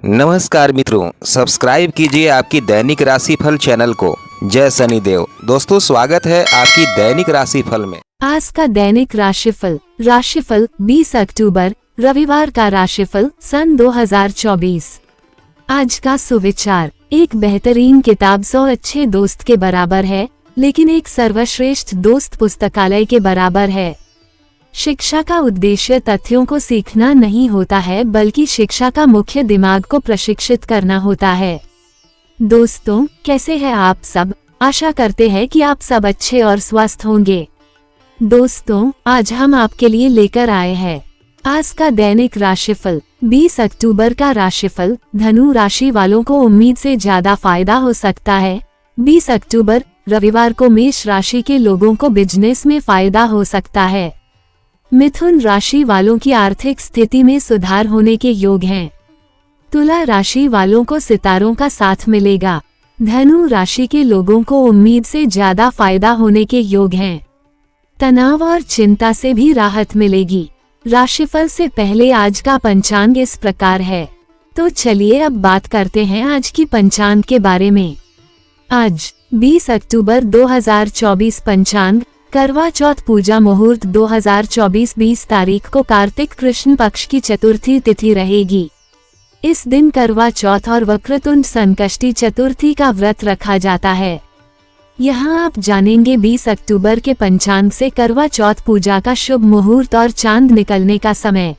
नमस्कार मित्रों, सब्सक्राइब कीजिए आपकी दैनिक राशिफल चैनल को। जय शनिदेव। दोस्तों, स्वागत है आपकी दैनिक राशिफल में। आज का दैनिक राशिफल 20 अक्टूबर रविवार का राशिफल सन 2024। आज का सुविचार, एक बेहतरीन किताब 100 अच्छे दोस्त के बराबर है, लेकिन एक सर्वश्रेष्ठ दोस्त पुस्तकालय के बराबर है। शिक्षा का उद्देश्य तथ्यों को सीखना नहीं होता है, बल्कि शिक्षा का मुख्य दिमाग को प्रशिक्षित करना होता है। दोस्तों, कैसे हैं आप सब? आशा करते हैं कि आप सब अच्छे और स्वस्थ होंगे। दोस्तों, आज हम आपके लिए लेकर आए हैं आज का दैनिक राशिफल 20 अक्टूबर का राशिफल। धनु राशि वालों को उम्मीद से ज्यादा फायदा हो सकता है। 20 अक्टूबर रविवार को मेष राशि के लोगों को बिजनेस में फायदा हो सकता है। मिथुन राशि वालों की आर्थिक स्थिति में सुधार होने के योग हैं। तुला राशि वालों को सितारों का साथ मिलेगा। धनु राशि के लोगों को उम्मीद से ज्यादा फायदा होने के योग हैं। तनाव और चिंता से भी राहत मिलेगी। राशिफल से पहले आज का पंचांग इस प्रकार है, तो चलिए अब बात करते हैं आज की पंचांग के बारे में। आज 20 अक्टूबर 2024 पंचांग, करवा चौथ पूजा मुहूर्त 2024 20 तारीख को कार्तिक कृष्ण पक्ष की चतुर्थी तिथि रहेगी। इस दिन करवा चौथ और वक्रतुंड संकष्टी चतुर्थी का व्रत रखा जाता है। यहाँ आप जानेंगे 20 अक्टूबर के पंचांग से करवा चौथ पूजा का शुभ मुहूर्त और चांद निकलने का समय।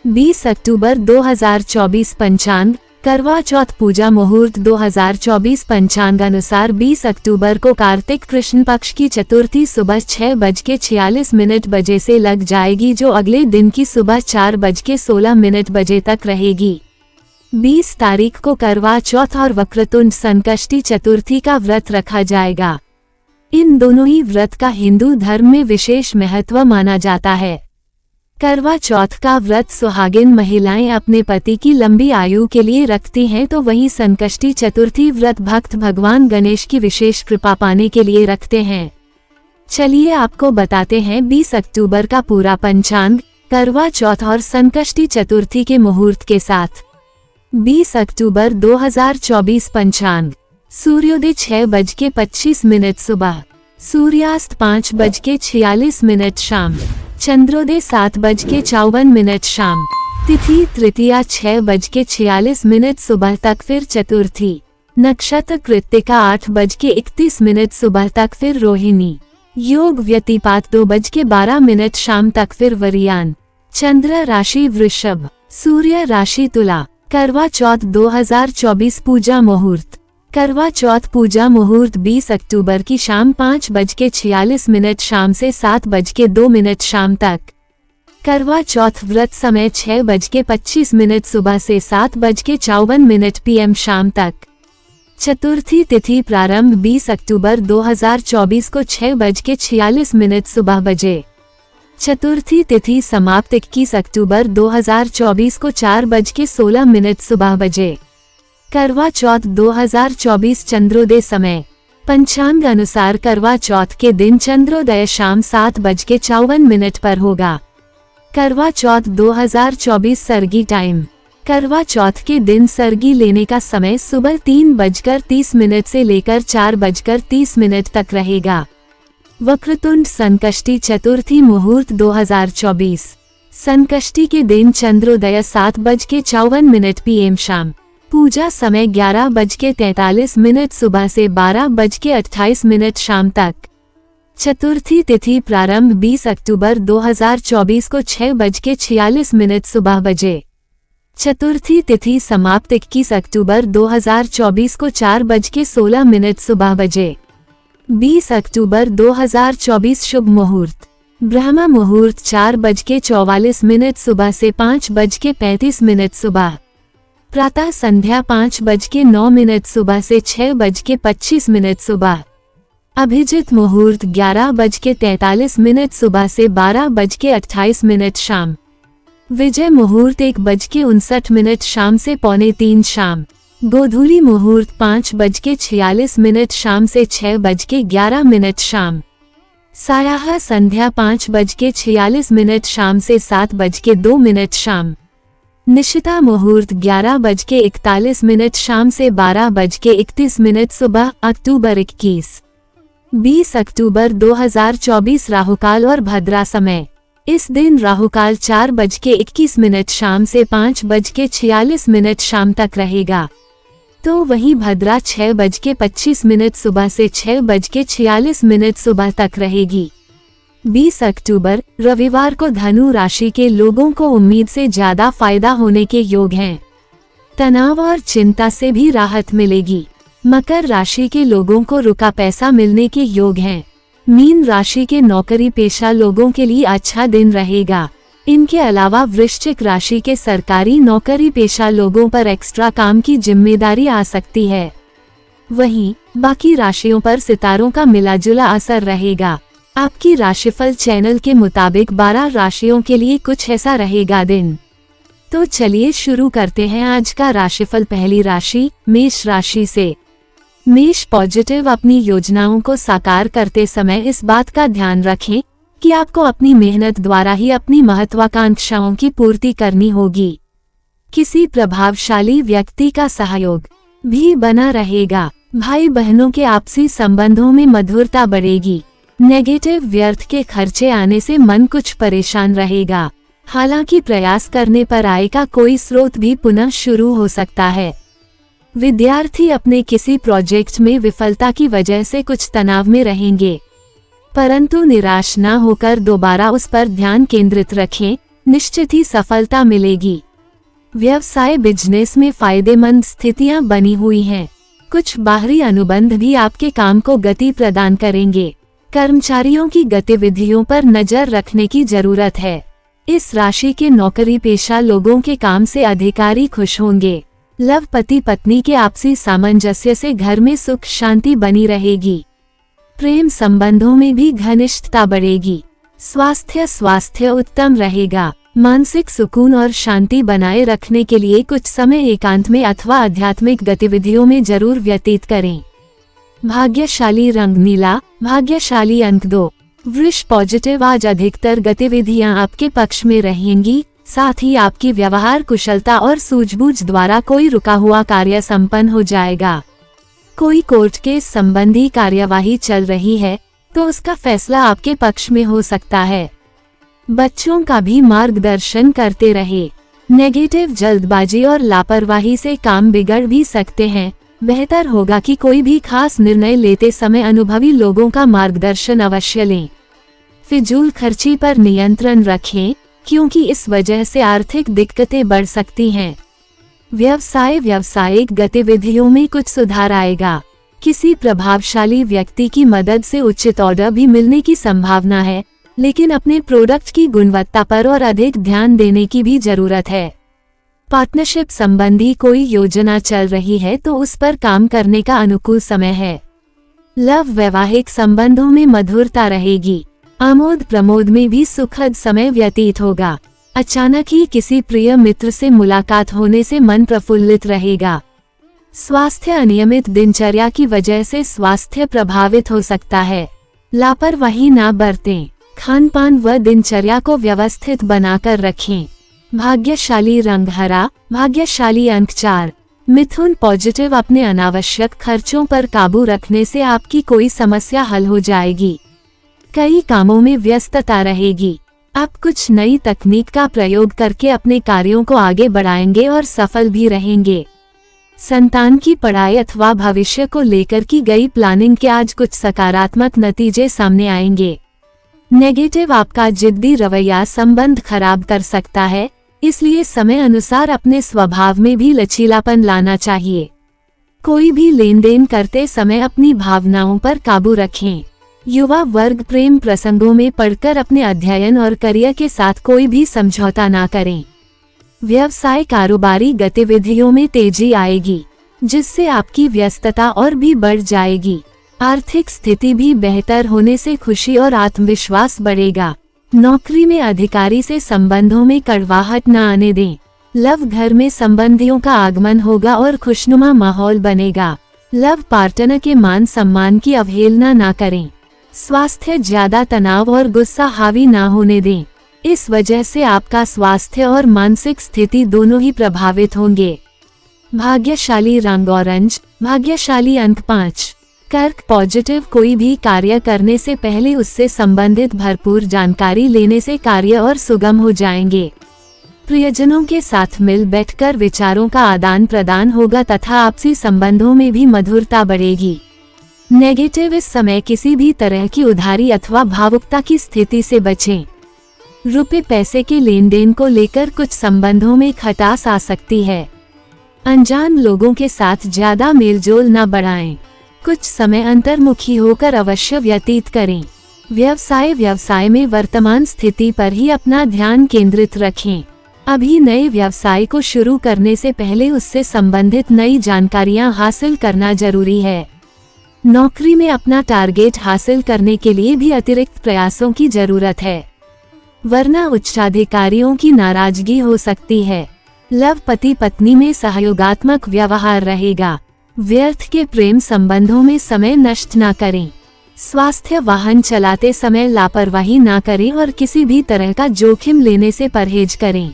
20 अक्टूबर 2024 पंचांग, करवा चौथ पूजा मुहूर्त 2024 पंचांग अनुसार 20 अक्टूबर को कार्तिक कृष्ण पक्ष की चतुर्थी सुबह 6:46 बजे से लग जाएगी, जो अगले दिन की सुबह 4:16 बजे तक रहेगी। 20 तारीख को करवा चौथ और वक्रतुंड संकष्टी चतुर्थी का व्रत रखा जाएगा। इन दोनों ही व्रत का हिंदू धर्म में विशेष महत्व माना जाता है। करवा चौथ का व्रत सुहागिन महिलाएं अपने पति की लंबी आयु के लिए रखती हैं, तो वहीं संकष्टी चतुर्थी व्रत भक्त भगवान गणेश की विशेष कृपा पाने के लिए रखते हैं। चलिए आपको बताते हैं 20 अक्टूबर का पूरा पंचांग, करवा चौथ और संकष्टी चतुर्थी के मुहूर्त के साथ। 20 अक्टूबर 2024 पंचांग, सूर्योदय 6:25 सुबह, सूर्यास्त 5:46 शाम, चंद्रोदय 7:54 शाम, तिथि तृतीया 6:46 सुबह तक, फिर चतुर्थी, नक्षत्र कृत्तिका 8:31 सुबह तक, फिर रोहिणी, योग व्यतिपात 2:12 शाम तक, फिर वरियान, चंद्र राशि वृषभ, सूर्य राशि तुला। करवा चौथ 2024 पूजा मुहूर्त। करवा चौथ पूजा मुहूर्त 20 अक्टूबर की शाम 5:46 शाम से 7:02 शाम तक। करवा चौथ व्रत समय 6:25 सुबह से 7:54 PM शाम तक। चतुर्थी तिथि प्रारंभ 20 अक्टूबर 2024 को 6:46 सुबह बजे। चतुर्थी तिथि समाप्त 21 अक्टूबर 2024 को 4:16 सुबह बजे। करवा चौथ 2024 चंद्रोदय समय। पंचांग अनुसार करवा चौथ के दिन चंद्रोदय शाम 7:54 पर होगा। करवा चौथ 2024 सरगी टाइम। करवा चौथ के दिन सरगी लेने का समय सुबह 3:30 से लेकर 4:30 तक रहेगा। वक्रतुंड संकष्टी चतुर्थी मुहूर्त 2024। संकष्टी के दिन चंद्रोदय 7:54 PM शाम। पूजा समय 11:43 सुबह से 12:28 शाम तक। चतुर्थी तिथि प्रारंभ 20 अक्टूबर 2024 को 6:46 सुबह बजे। चतुर्थी तिथि समाप्त 21 अक्टूबर 2024 को 4:16 सुबह बजे। 20 अक्टूबर 2024 शुभ मुहूर्त। ब्रह्म मुहूर्त 4:44 सुबह से 5:35 सुबह। प्रातः संध्या 5:09 सुबह से 6:25 सुबह। अभिजित मुहूर्त 11:43 सुबह से 12:28 शाम। विजय मुहूर्त 1:59 शाम से 2:45 शाम। गोधूली मुहूर्त 5:46 शाम से 6:11 शाम। सायाह संध्या 5:46 शाम से 7:02 शाम। निशिता मुहूर्त 11:41 शाम से 12:31 सुबह। अक्टूबर 20 अक्टूबर 2024 राहुकाल और भद्रा समय। इस दिन राहुकाल 4:21 शाम से 5:46 शाम तक रहेगा, तो वहीं भद्रा 6:25 सुबह से 6:46 सुबह तक रहेगी। 20 अक्टूबर रविवार को धनु राशि के लोगों को उम्मीद से ज्यादा फायदा होने के योग हैं। तनाव और चिंता से भी राहत मिलेगी। मकर राशि के लोगों को रुका पैसा मिलने के योग हैं। मीन राशि के नौकरी पेशा लोगों के लिए अच्छा दिन रहेगा। इनके अलावा वृश्चिक राशि के सरकारी नौकरी पेशा लोगों पर एक्स्ट्रा काम की जिम्मेदारी आ सकती है। वहीं बाकी राशियों पर सितारों का मिलाजुला असर रहेगा। आपकी राशिफल चैनल के मुताबिक 12 राशियों के लिए कुछ ऐसा रहेगा दिन। तो चलिए शुरू करते हैं आज का राशिफल। पहली राशि मेष राशि से। मेष पॉजिटिव अपनी योजनाओं को साकार करते समय इस बात का ध्यान रखें कि आपको अपनी मेहनत द्वारा ही अपनी महत्वाकांक्षाओं की पूर्ति करनी होगी। किसी प्रभावशाली व्यक्ति का सहयोग भी बना रहेगा। भाई बहनों के आपसी संबंधों में मधुरता बढ़ेगी। नेगेटिव व्यर्थ के खर्चे आने से मन कुछ परेशान रहेगा। हालांकि प्रयास करने पर आय का कोई स्रोत भी पुनः शुरू हो सकता है। विद्यार्थी अपने किसी प्रोजेक्ट में विफलता की वजह से कुछ तनाव में रहेंगे, परंतु निराश न होकर दोबारा उस पर ध्यान केंद्रित रखें, निश्चित ही सफलता मिलेगी। व्यवसाय बिजनेस में फायदेमंद स्थितियां बनी हुई हैं। कुछ बाहरी अनुबंध भी आपके काम को गति प्रदान करेंगे। कर्मचारियों की गतिविधियों पर नजर रखने की जरूरत है। इस राशि के नौकरी पेशा लोगों के काम से अधिकारी खुश होंगे। लव पति पत्नी के आपसी सामंजस्य से घर में सुख शांति बनी रहेगी। प्रेम संबंधों में भी घनिष्ठता बढ़ेगी। स्वास्थ्य उत्तम रहेगा। मानसिक सुकून और शांति बनाए रखने के लिए कुछ समय एकांत में अथवा आध्यात्मिक गतिविधियों में जरूर व्यतीत करें। भाग्यशाली रंग नीला, भाग्यशाली अंक 2। वृष पॉजिटिव आज अधिकतर गतिविधियां आपके पक्ष में रहेंगी, साथ ही आपकी व्यवहार कुशलता और सूझबूझ द्वारा कोई रुका हुआ कार्य संपन्न हो जाएगा। कोई कोर्ट केस संबंधी कार्यवाही चल रही है तो उसका फैसला आपके पक्ष में हो सकता है। बच्चों का भी मार्गदर्शन करते रहे। नेगेटिव जल्दबाजी और लापरवाही से काम बिगड़ भी सकते हैं। बेहतर होगा कि कोई भी खास निर्णय लेते समय अनुभवी लोगों का मार्गदर्शन अवश्य लें। फिजूल खर्ची पर नियंत्रण रखें, क्योंकि इस वजह से आर्थिक दिक्कतें बढ़ सकती हैं। व्यावसायिक गतिविधियों में कुछ सुधार आएगा। किसी प्रभावशाली व्यक्ति की मदद से उचित ऑर्डर भी मिलने की संभावना है, लेकिन अपने प्रोडक्ट की गुणवत्ता पर और अधिक ध्यान देने की भी जरूरत है। पार्टनरशिप संबंधी कोई योजना चल रही है तो उस पर काम करने का अनुकूल समय है। लव वैवाहिक संबंधों में मधुरता रहेगी। आमोद प्रमोद में भी सुखद समय व्यतीत होगा। अचानक ही किसी प्रिय मित्र से मुलाकात होने से मन प्रफुल्लित रहेगा। स्वास्थ्य अनियमित दिनचर्या की वजह से स्वास्थ्य प्रभावित हो सकता है। लापरवाही ना बरतें। खान पान व दिनचर्या को व्यवस्थित बनाकर रखें। भाग्यशाली रंग हरा, भाग्यशाली अंक 4। मिथुन पॉजिटिव अपने अनावश्यक खर्चों पर काबू रखने से आपकी कोई समस्या हल हो जाएगी। कई कामों में व्यस्तता रहेगी। आप कुछ नई तकनीक का प्रयोग करके अपने कार्यों को आगे बढ़ाएंगे और सफल भी रहेंगे। संतान की पढ़ाई अथवा भविष्य को लेकर की गई प्लानिंग के आज कुछ सकारात्मक नतीजे सामने आएंगे। नेगेटिव आपका जिद्दी रवैया संबंध खराब कर सकता है, इसलिए समय अनुसार अपने स्वभाव में भी लचीलापन लाना चाहिए। कोई भी लेन देन करते समय अपनी भावनाओं पर काबू रखें। युवा वर्ग प्रेम प्रसंगों में पढ़कर अपने अध्ययन और करियर के साथ कोई भी समझौता ना करें। व्यवसाय कारोबारी गतिविधियों में तेजी आएगी, जिससे आपकी व्यस्तता और भी बढ़ जाएगी। आर्थिक स्थिति भी बेहतर होने से खुशी और आत्मविश्वास बढ़ेगा। नौकरी में अधिकारी से संबंधों में कड़वाहट न आने दें। लव घर में संबंधियों का आगमन होगा और खुशनुमा माहौल बनेगा। लव पार्टनर के मान सम्मान की अवहेलना ना करें। स्वास्थ्य ज्यादा तनाव और गुस्सा हावी ना होने दें। इस वजह से आपका स्वास्थ्य और मानसिक स्थिति दोनों ही प्रभावित होंगे। भाग्यशाली रंग ऑरेंज, भाग्यशाली अंक 5। कर्क पॉजिटिव, कोई भी कार्य करने से पहले उससे संबंधित भरपूर जानकारी लेने से कार्य और सुगम हो जाएंगे। प्रियजनों के साथ मिल बैठकर विचारों का आदान प्रदान होगा तथा आपसी संबंधों में भी मधुरता बढ़ेगी। नेगेटिव, इस समय किसी भी तरह की उधारी अथवा भावुकता की स्थिति से बचें। रुपए पैसे के लेन देन को लेकर कुछ संबंधों में खटास आ सकती है। अनजान लोगों के साथ ज्यादा मेलजोल न बढ़ाएं। कुछ समय अंतर्मुखी होकर अवश्य व्यतीत करें। व्यवसाय में वर्तमान स्थिति पर ही अपना ध्यान केंद्रित रखें। अभी नए व्यवसाय को शुरू करने से पहले उससे संबंधित नई जानकारियां हासिल करना जरूरी है। नौकरी में अपना टारगेट हासिल करने के लिए भी अतिरिक्त प्रयासों की जरूरत है, वरना उच्चाधिकारियों की नाराजगी हो सकती है। लव, पति पत्नी में सहयोगात्मक व्यवहार रहेगा। व्यर्थ के प्रेम संबंधों में समय नष्ट न करें। स्वास्थ्य, वाहन चलाते समय लापरवाही न करें और किसी भी तरह का जोखिम लेने से परहेज करें।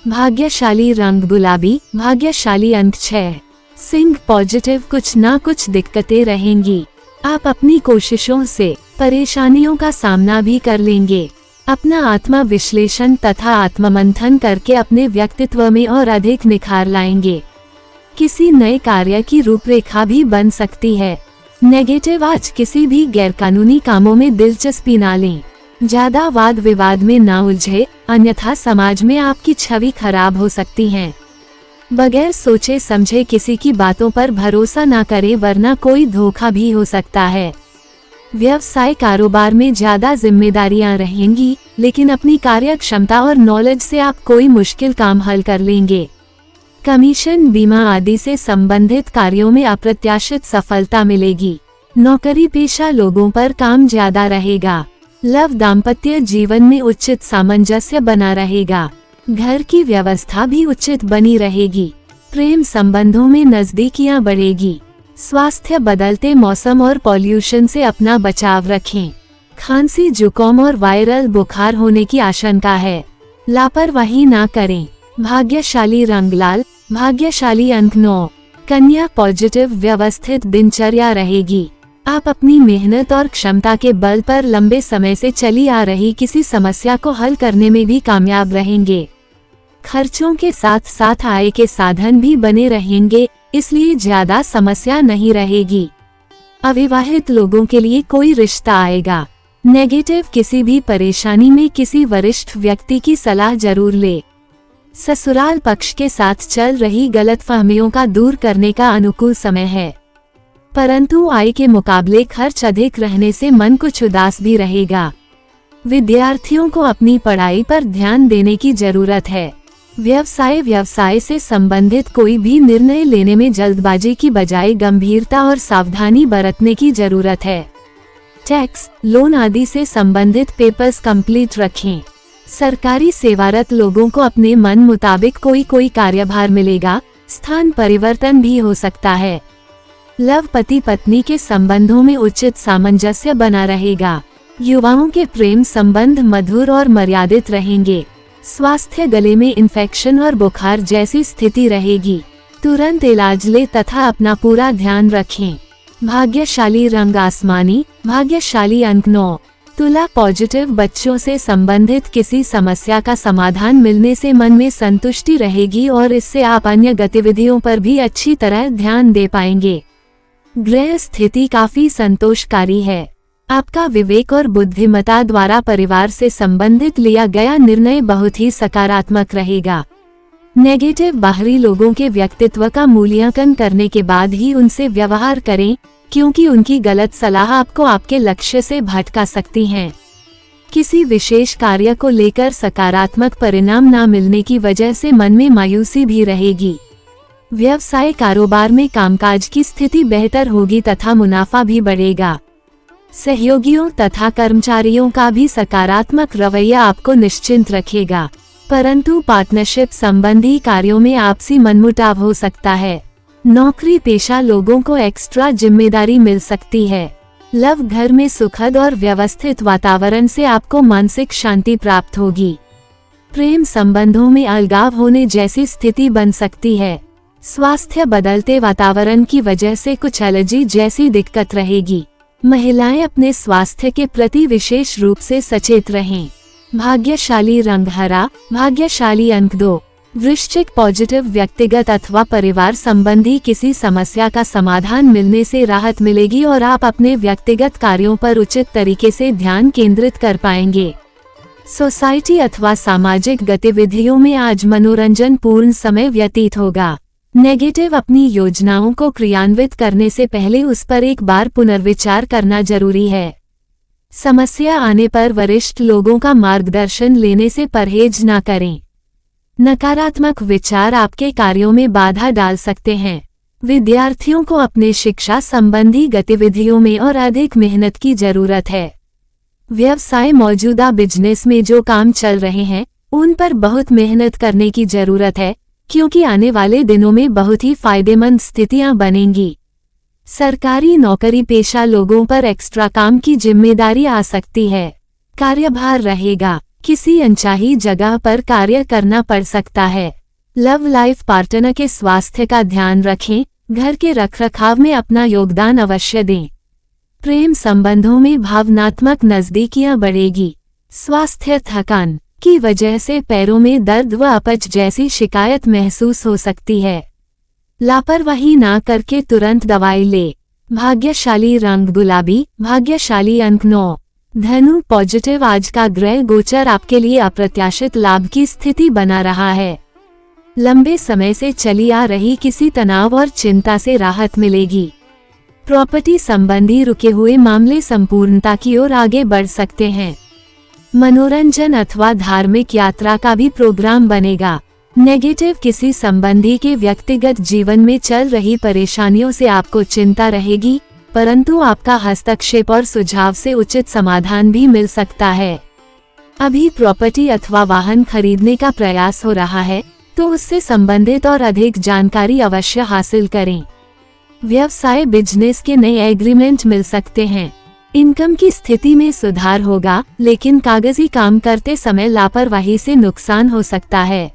भाग्यशाली रंग गुलाबी, भाग्यशाली अंक 6। सिंह पॉजिटिव, कुछ ना कुछ दिक्कतें रहेंगी। आप अपनी कोशिशों से परेशानियों का सामना भी कर लेंगे। अपना आत्मा विश्लेषण तथा आत्ममंथन करके अपने व्यक्तित्व में और अधिक निखार लाएंगे। किसी नए कार्य की रूपरेखा भी बन सकती है। नेगेटिव, आज किसी भी गैरकानूनी कामों में दिलचस्पी ना लें। ज्यादा वाद विवाद में ना उलझे, अन्यथा समाज में आपकी छवि खराब हो सकती है। बगैर सोचे समझे किसी की बातों पर भरोसा ना करें, वरना कोई धोखा भी हो सकता है। व्यवसाय कारोबार में ज्यादा जिम्मेदारियां रहेंगी, लेकिन अपनी कार्य क्षमता और नॉलेज से आप कोई मुश्किल काम हल कर लेंगे। कमीशन, बीमा आदि से संबंधित कार्यों में अप्रत्याशित सफलता मिलेगी। नौकरी पेशा लोगों पर काम ज्यादा रहेगा। लव, दाम्पत्य जीवन में उचित सामंजस्य बना रहेगा। घर की व्यवस्था भी उचित बनी रहेगी। प्रेम संबंधों में नजदीकियां बढ़ेगी। स्वास्थ्य, बदलते मौसम और पॉल्यूशन से अपना बचाव रखें। खांसी, जुकाम और वायरल बुखार होने की आशंका है। लापरवाही ना करें। भाग्यशाली रंग लाल, भाग्यशाली अंक 9। कन्या पॉजिटिव, व्यवस्थित दिनचर्या रहेगी। आप अपनी मेहनत और क्षमता के बल पर लंबे समय से चली आ रही किसी समस्या को हल करने में भी कामयाब रहेंगे। खर्चों के साथ साथ आय के साधन भी बने रहेंगे, इसलिए ज्यादा समस्या नहीं रहेगी। अविवाहित लोगों के लिए कोई रिश्ता आएगा। नेगेटिव, किसी भी परेशानी में किसी वरिष्ठ व्यक्ति की सलाह जरूर ले। ससुराल पक्ष के साथ चल रही गलतफहमियों का दूर करने का अनुकूल समय है, परंतु आय के मुकाबले खर्च अधिक रहने से मन कुछ उदास भी रहेगा। विद्यार्थियों को अपनी पढ़ाई पर ध्यान देने की जरूरत है। व्यवसाय से संबंधित कोई भी निर्णय लेने में जल्दबाजी की बजाय गंभीरता और सावधानी बरतने की जरूरत है। टैक्स, लोन आदि से संबंधित पेपर्स कंप्लीट रखें। सरकारी सेवारत लोगों को अपने मन मुताबिक कोई कार्यभार मिलेगा। स्थान परिवर्तन भी हो सकता है। लव, पति पत्नी के संबंधों में उचित सामंजस्य बना रहेगा। युवाओं के प्रेम संबंध मधुर और मर्यादित रहेंगे। स्वास्थ्य, गले में इन्फेक्शन और बुखार जैसी स्थिति रहेगी। तुरंत इलाज ले तथा अपना पूरा ध्यान रखें। भाग्यशाली रंग आसमानी, भाग्यशाली अंक 9। तुला पॉजिटिव, बच्चों से संबंधित किसी समस्या का समाधान मिलने से मन में संतुष्टि रहेगी और इससे आप अन्य गतिविधियों पर भी अच्छी तरह ध्यान दे पाएंगे। गृह स्थिति काफी संतोषकारी है। आपका विवेक और बुद्धिमत्ता द्वारा परिवार से संबंधित लिया गया निर्णय बहुत ही सकारात्मक रहेगा। नेगेटिव, बाहरी लोगों के व्यक्तित्व का मूल्यांकन करने के बाद ही उनसे व्यवहार करें, क्योंकि उनकी गलत सलाह आपको आपके लक्ष्य से भटका सकती हैं। किसी विशेष कार्य को लेकर सकारात्मक परिणाम न मिलने की वजह से मन में मायूसी भी रहेगी। व्यवसाय कारोबार में कामकाज की स्थिति बेहतर होगी तथा मुनाफा भी बढ़ेगा। सहयोगियों तथा कर्मचारियों का भी सकारात्मक रवैया आपको निश्चिंत रखेगा, परंतु पार्टनरशिप संबंधी कार्यों में आपसी मनमुटाव हो सकता है। नौकरी पेशा लोगों को एक्स्ट्रा जिम्मेदारी मिल सकती है। लव घर में सुखद और व्यवस्थित वातावरण से आपको मानसिक शांति प्राप्त होगी। प्रेम संबंधों में अलगाव होने जैसी स्थिति बन सकती है। स्वास्थ्य बदलते वातावरण की वजह से कुछ एलर्जी जैसी दिक्कत रहेगी। महिलाएं अपने स्वास्थ्य के प्रति विशेष रूप से सचेत रहें। भाग्यशाली रंग हरा, भाग्यशाली अंक 2। वृश्चिक पॉजिटिव व्यक्तिगत अथवा परिवार संबंधी किसी समस्या का समाधान मिलने से राहत मिलेगी और आप अपने व्यक्तिगत कार्यों पर उचित तरीके से ध्यान केंद्रित कर पाएंगे। सोसाइटी अथवा सामाजिक गतिविधियों में आज मनोरंजन पूर्ण समय व्यतीत होगा। नेगेटिव अपनी योजनाओं को क्रियान्वित करने से पहले उस पर एक बार पुनर्विचार करना जरूरी है। समस्या आने पर वरिष्ठ लोगों का मार्गदर्शन लेने से परहेज न करें। नकारात्मक विचार आपके कार्यों में बाधा डाल सकते हैं। विद्यार्थियों को अपने शिक्षा संबंधी गतिविधियों में और अधिक मेहनत की जरूरत है। व्यवसाय मौजूदा बिजनेस में जो काम चल रहे हैं उन पर बहुत मेहनत करने की जरूरत है, क्योंकि आने वाले दिनों में बहुत ही फायदेमंद स्थितियां बनेंगी। सरकारी नौकरी पेशा लोगों पर एक्स्ट्रा काम की जिम्मेदारी आ सकती है। कार्यभार रहेगा। किसी अनचाही जगह पर कार्य करना पड़ सकता है। लव लाइफ पार्टनर के स्वास्थ्य का ध्यान रखें। घर के रखरखाव में अपना योगदान अवश्य दें। प्रेम संबंधों में भावनात्मक नजदीकियां बढ़ेगी। स्वास्थ्य थकान की वजह से पैरों में दर्द व अपच जैसी शिकायत महसूस हो सकती है। लापरवाही ना करके तुरंत दवाई ले। भाग्यशाली रंग गुलाबी, भाग्यशाली अंक 9। धनु पॉजिटिव आज का ग्रह गोचर आपके लिए अप्रत्याशित लाभ की स्थिति बना रहा है। लंबे समय से चली आ रही किसी तनाव और चिंता से राहत मिलेगी। प्रॉपर्टी संबंधी रुके हुए मामले संपूर्णता की ओर आगे बढ़ सकते हैं। मनोरंजन अथवा धार्मिक यात्रा का भी प्रोग्राम बनेगा। नेगेटिव किसी संबंधी के व्यक्तिगत जीवन में चल रही परेशानियों से आपको चिंता रहेगी, परंतु आपका हस्तक्षेप और सुझाव से उचित समाधान भी मिल सकता है। अभी प्रॉपर्टी अथवा वाहन खरीदने का प्रयास हो रहा है तो उससे संबंधित और अधिक जानकारी अवश्य हासिल करें। व्यवसाय बिजनेस के नए एग्रीमेंट मिल सकते हैं। इनकम की स्थिति में सुधार होगा, लेकिन कागजी काम करते समय लापरवाही से नुकसान हो सकता है।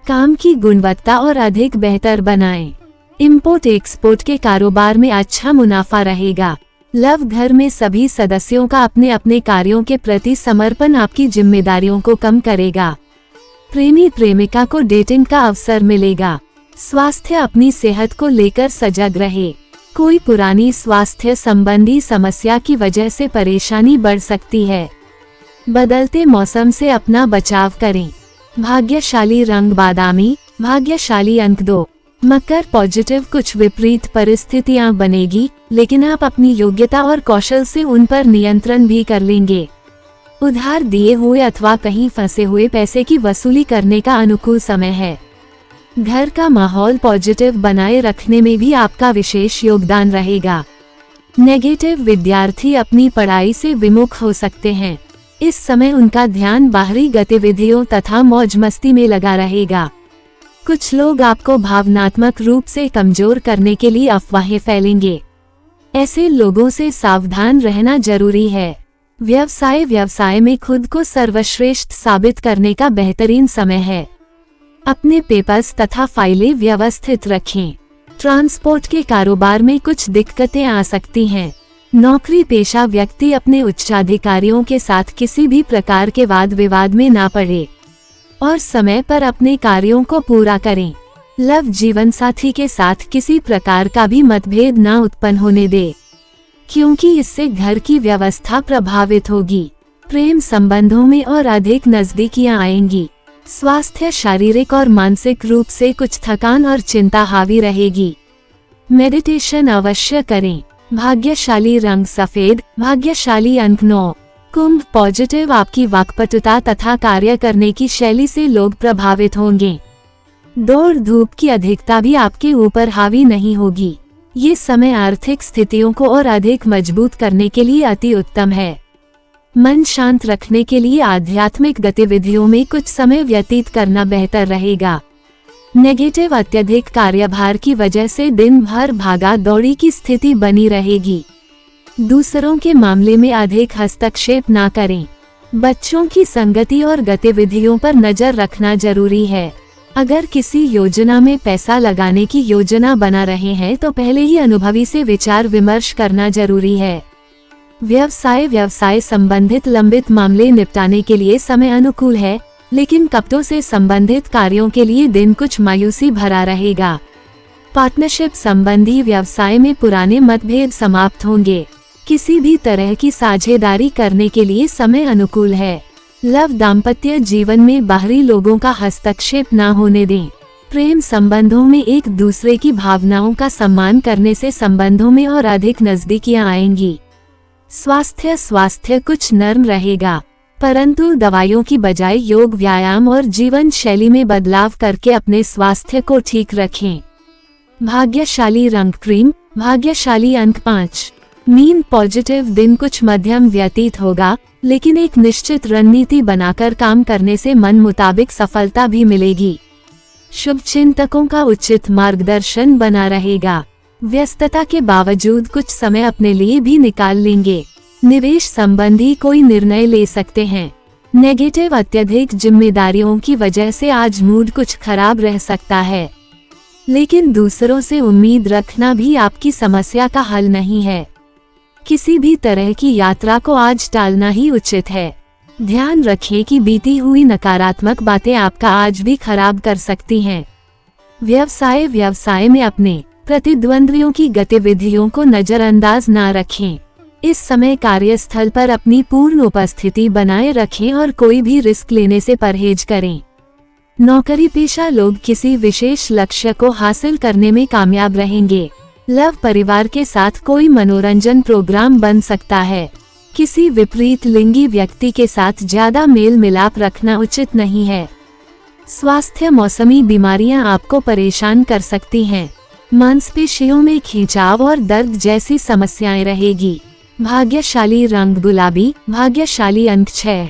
काम की गुणवत्ता और अधिक बेहतर बनाएं। इंपोर्ट एक्सपोर्ट के कारोबार में अच्छा मुनाफा रहेगा। लव घर में सभी सदस्यों का अपने अपने कार्यों के प्रति समर्पण आपकी जिम्मेदारियों को कम करेगा। प्रेमी प्रेमिका को डेटिंग का अवसर मिलेगा। स्वास्थ्य अपनी सेहत को लेकर सजग रहे। कोई पुरानी स्वास्थ्य संबंधी समस्या की वजह से परेशानी बढ़ सकती है। बदलते मौसम से अपना बचाव करें। भाग्यशाली रंग बादामी, भाग्यशाली अंक 2। मकर पॉजिटिव कुछ विपरीत परिस्थितियां बनेगी, लेकिन आप अपनी योग्यता और कौशल से उन पर नियंत्रण भी कर लेंगे। उधार दिए हुए अथवा कहीं फंसे हुए पैसे की वसूली करने का अनुकूल समय है। घर का माहौल पॉजिटिव बनाए रखने में भी आपका विशेष योगदान रहेगा। नेगेटिव विद्यार्थी अपनी पढ़ाई से विमुख हो सकते हैं। इस समय उनका ध्यान बाहरी गतिविधियों तथा मौज मस्ती में लगा रहेगा। कुछ लोग आपको भावनात्मक रूप से कमजोर करने के लिए अफवाहें फैलेंगे। ऐसे लोगों से सावधान रहना जरूरी है। व्यवसाय में खुद को सर्वश्रेष्ठ साबित करने का बेहतरीन समय है। अपने पेपर्स तथा फाइलें व्यवस्थित रखें। ट्रांसपोर्ट के कारोबार में कुछ दिक्कतें आ सकती हैं। नौकरी पेशा व्यक्ति अपने उच्चाधिकारियों के साथ किसी भी प्रकार के वाद विवाद में ना पड़े और समय पर अपने कार्यों को पूरा करें। लव जीवन साथी के साथ किसी प्रकार का भी मतभेद ना उत्पन्न होने दे, क्योंकि इससे घर की व्यवस्था प्रभावित होगी। प्रेम संबंधों में और अधिक नजदीकियां आएंगी। स्वास्थ्य शारीरिक और मानसिक रूप से कुछ थकान और चिंता हावी रहेगी। मेडिटेशन अवश्य करें। भाग्यशाली रंग सफेद, भाग्यशाली अंक 9। कुंभ पॉजिटिव आपकी वाक्पटुता तथा कार्य करने की शैली से लोग प्रभावित होंगे। दौड़ धूप की अधिकता भी आपके ऊपर हावी नहीं होगी। ये समय आर्थिक स्थितियों को और अधिक मजबूत करने के लिए अति उत्तम है। मन शांत रखने के लिए आध्यात्मिक गतिविधियों में कुछ समय व्यतीत करना बेहतर रहेगा। नेगेटिव अत्यधिक कार्यभार की वजह से दिन भर भागा दौड़ी की स्थिति बनी रहेगी। दूसरों के मामले में अधिक हस्तक्षेप ना करें। बच्चों की संगति और गतिविधियों पर नजर रखना जरूरी है। अगर किसी योजना में पैसा लगाने की योजना बना रहे हैं तो पहले ही अनुभवी से विचार विमर्श करना जरूरी है। व्यवसाय संबंधित लंबित मामले निपटाने के लिए समय अनुकूल है, लेकिन कपटों से संबंधित कार्यों के लिए दिन कुछ मायूसी भरा रहेगा। पार्टनरशिप संबंधी व्यवसाय में पुराने मतभेद समाप्त होंगे। किसी भी तरह की साझेदारी करने के लिए समय अनुकूल है। लव दाम्पत्य जीवन में बाहरी लोगों का हस्तक्षेप न होने दें। प्रेम संबंधों में एक दूसरे की भावनाओं का सम्मान करने से संबंधों में और अधिक नजदीकियां आएंगी। स्वास्थ्य कुछ नर्म रहेगा, परंतु दवाइयों की बजाय योग, व्यायाम और जीवन शैली में बदलाव करके अपने स्वास्थ्य को ठीक रखें। भाग्यशाली रंग क्रीम, भाग्यशाली अंक 5। मीन पॉजिटिव दिन कुछ मध्यम व्यतीत होगा, लेकिन एक निश्चित रणनीति बनाकर काम करने से मन मुताबिक सफलता भी मिलेगी। शुभ चिंतकों का उचित मार्गदर्शन बना रहेगा। व्यस्तता के बावजूद कुछ समय अपने लिए भी निकाल लेंगे। निवेश संबंधी कोई निर्णय ले सकते हैं। नेगेटिव अत्यधिक जिम्मेदारियों की वजह से आज मूड कुछ खराब रह सकता है, लेकिन दूसरों से उम्मीद रखना भी आपकी समस्या का हल नहीं है। किसी भी तरह की यात्रा को आज टालना ही उचित है। ध्यान रखें कि बीती हुई नकारात्मक बातें आपका आज भी खराब कर सकती हैं। व्यवसाय में अपने प्रतिद्वंद्वियों की गतिविधियों को नजरअंदाज ना रखें। इस समय कार्यस्थल पर अपनी पूर्ण उपस्थिति बनाए रखें और कोई भी रिस्क लेने से परहेज करें। नौकरी पेशा लोग किसी विशेष लक्ष्य को हासिल करने में कामयाब रहेंगे। लव परिवार के साथ कोई मनोरंजन प्रोग्राम बन सकता है। किसी विपरीत लिंगी व्यक्ति के साथ ज्यादा मेल मिलाप रखना उचित नहीं है। स्वास्थ्य मौसमी बीमारियां आपको परेशान कर सकती हैं। मांसपेशियों में खिंचाव और दर्द जैसी समस्याएं रहेगी। भाग्यशाली रंग गुलाबी, भाग्यशाली अंक 6।